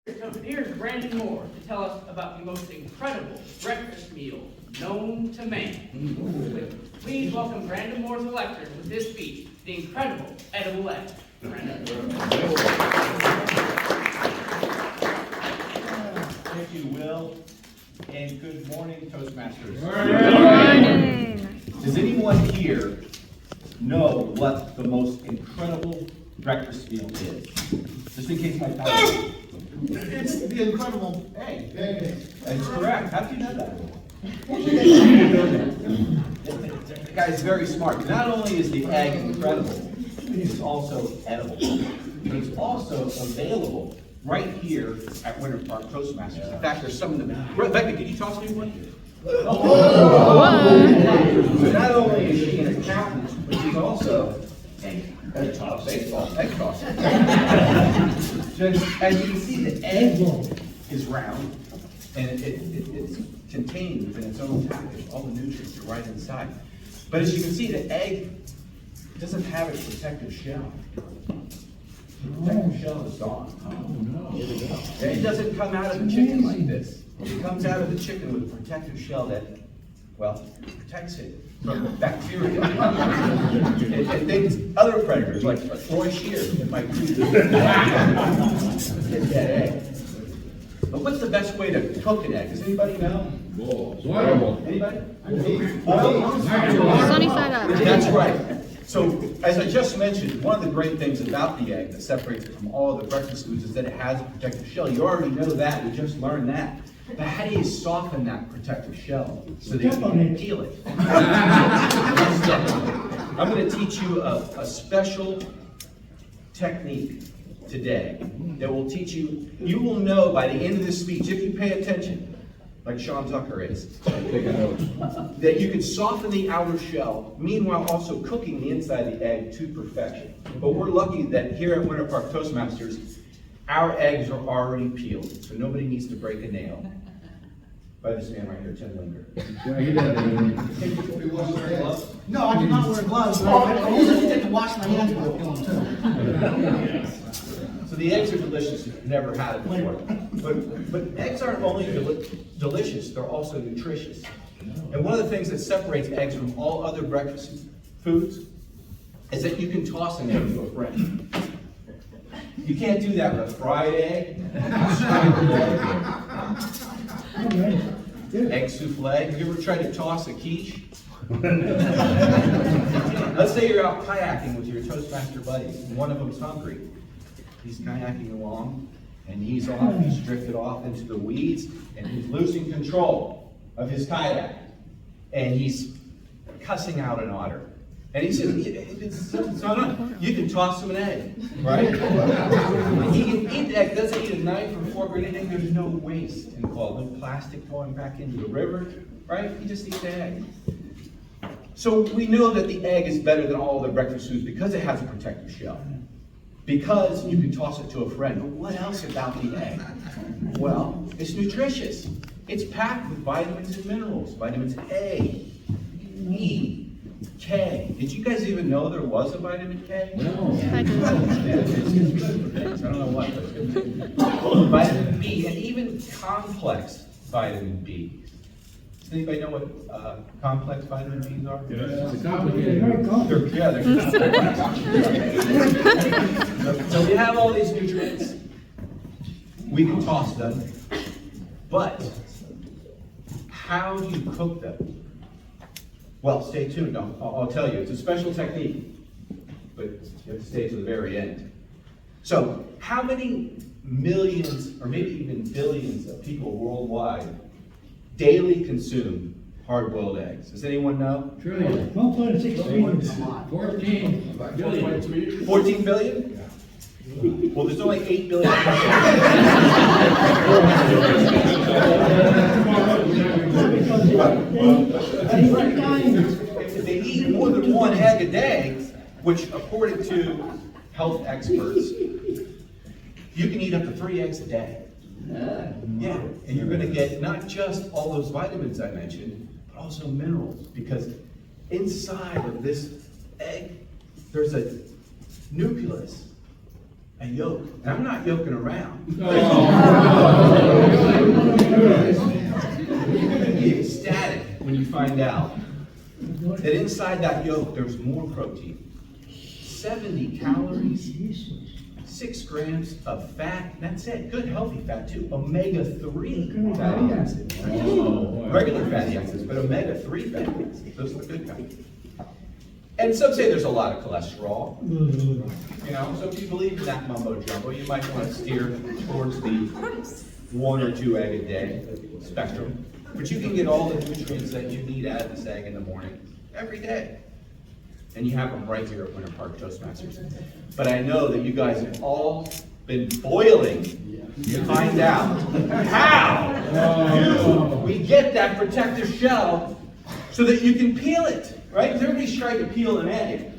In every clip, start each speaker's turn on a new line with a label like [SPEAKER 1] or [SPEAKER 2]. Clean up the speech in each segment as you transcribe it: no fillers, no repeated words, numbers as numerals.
[SPEAKER 1] Here's Brandon Moore to tell us about the most incredible breakfast meal known to man. Please welcome Brandon Moore's lecture with his speech, The Incredible Edible Egg. Brandon.
[SPEAKER 2] Thank you, Will, and good morning, Toastmasters.
[SPEAKER 3] Good morning.
[SPEAKER 2] Does anyone here know what the most incredible breakfast meal is? Just in case my father.
[SPEAKER 4] It's the incredible egg.
[SPEAKER 2] That's correct. How did you know that? The guy is very smart. Not only is the egg incredible, it's also edible. It's also available right here at Winter Park Toastmasters. In fact, there's some of them. Rebecca, can you toss me one? So not only is she an accountant, but she's also egg toss, baseball, egg toss. So as you can see, the egg is round, and it's contained within its own package. All the nutrients are right inside. But as you can see, the egg doesn't have its protective shell. The protective shell is gone. The egg doesn't come out of the chicken like this. It comes out of the chicken with a protective shell that, well, protects it from bacteria and things, other predators like Troy Shear that might get that egg. But what's the best way to cook an egg? Does anybody know? Anybody?
[SPEAKER 3] Sunny side up.
[SPEAKER 2] That's right. So, as I just mentioned, one of the great things about the egg that separates it from all the breakfast foods is that it has a protective shell. You already know that. We just learned that. But how do you soften that protective shell so that you can peel it? I'm going to teach you a special technique today that will teach you. You will know by the end of this speech, if you pay attention, like Sean Zucker is, that you can soften the outer shell, meanwhile also cooking the inside of the egg to perfection. But we're lucky that here at Winter Park Toastmasters, our eggs are already peeled, so nobody needs to break a nail. By this man right here, Tim Linder.
[SPEAKER 4] No, I do not wear gloves. I usually get to wash my hands while I'm doing it too.
[SPEAKER 2] So the eggs are delicious. You've never had it before. But eggs aren't only delicious, they're also nutritious. And one of the things that separates eggs from all other breakfast foods is that you can toss an egg to a friend. You can't do that with a fried egg, egg souffle. Have you ever tried to toss a quiche? Let's say you're out kayaking with your Toastmaster buddies, and one of them's hungry. He's kayaking along, and he's drifted off into the weeds, and he's losing control of his kayak, and he's cussing out an otter. And he says, son, you can toss him an egg, right? He can eat the egg, doesn't need a knife or fork or anything. There's no waste involved, no plastic going back into the river, right? He just eats the egg. So we know that the egg is better than all the breakfast foods because it has a protective shell. Because you can toss it to a friend. But what else about the egg? Well, it's nutritious. It's packed with vitamins and minerals. Vitamins A, E, K. Did you guys even know there was a vitamin K?
[SPEAKER 3] No. I do.
[SPEAKER 2] I don't know what. Vitamin B and even complex vitamin B. Does anybody know what complex vitamin B's are?
[SPEAKER 5] It's complicated.
[SPEAKER 2] They're So we have all these nutrients. We can toss them. But how do you cook them? Well, stay tuned. I'll tell you. It's a special technique. But you have to stay to the very end. So, how many millions, or maybe even billions of people worldwide daily consume hard-boiled eggs? Does anyone know?
[SPEAKER 5] Trillion. 14 billion.
[SPEAKER 2] 14 billion? Well, there's only 8 billion. If they eat more than one egg a day, which according to health experts, you can eat up to 3 eggs a day. Yeah, and you're going to get not just all those vitamins I mentioned, but also minerals, because inside of this egg, there's a nucleus, a yolk. And I'm not yoking around. find out that inside that yolk, there's more protein. 70 calories, 6 grams of fat, that's it, good healthy fat too. Omega-3 fatty acids. Regular fatty acids, but omega-3 fatty acids, those are the good kind. And some say there's a lot of cholesterol. You know, so if you believe in that mumbo jumbo, you might want to steer towards the 1 or 2 egg a day spectrum. But you can get all the nutrients that you need out of this egg in the morning, every day. And you have them right here at Winter Park Toastmasters. But I know that you guys have all been boiling to find out how we get that protective shell so that you can peel it, right? Because everybody's trying to peel an egg.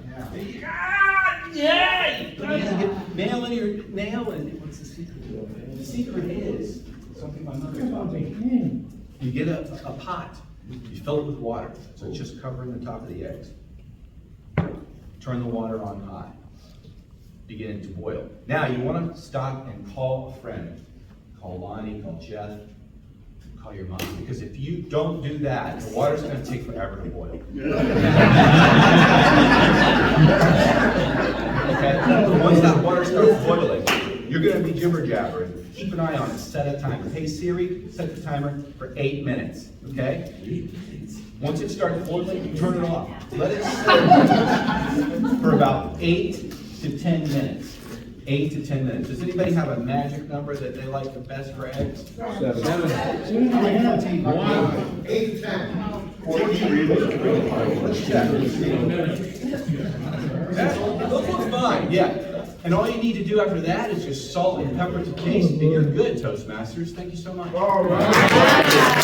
[SPEAKER 2] Yay! But you get nail in your nail, and what's the secret? The secret is something my mother taught me. You get a pot, you fill it with water, so it's just covering the top of the eggs. Turn the water on high. Begin it to boil. Now you want to stop and call a friend. Call Lonnie, call Jeff, call your mom. Because if you don't do that, the water's going to take forever to boil. Okay? Once that water starts boiling, you're going to be jibber jabbering. Keep an eye on it. Set a timer. Hey Siri, set the timer for 8 minutes. Okay? Once it starts boiling, turn it off. Let it sit for about 8 to 10 minutes. 8 to 10 minutes. Does anybody have a magic number that they like the best for eggs?
[SPEAKER 5] 7.
[SPEAKER 2] 1.
[SPEAKER 5] 8 to 10.
[SPEAKER 2] 14. Let's check. Those look fine, yeah. And all you need to do after that is just salt and pepper to taste, and you're good, Toastmasters. Thank you so much.
[SPEAKER 5] All right.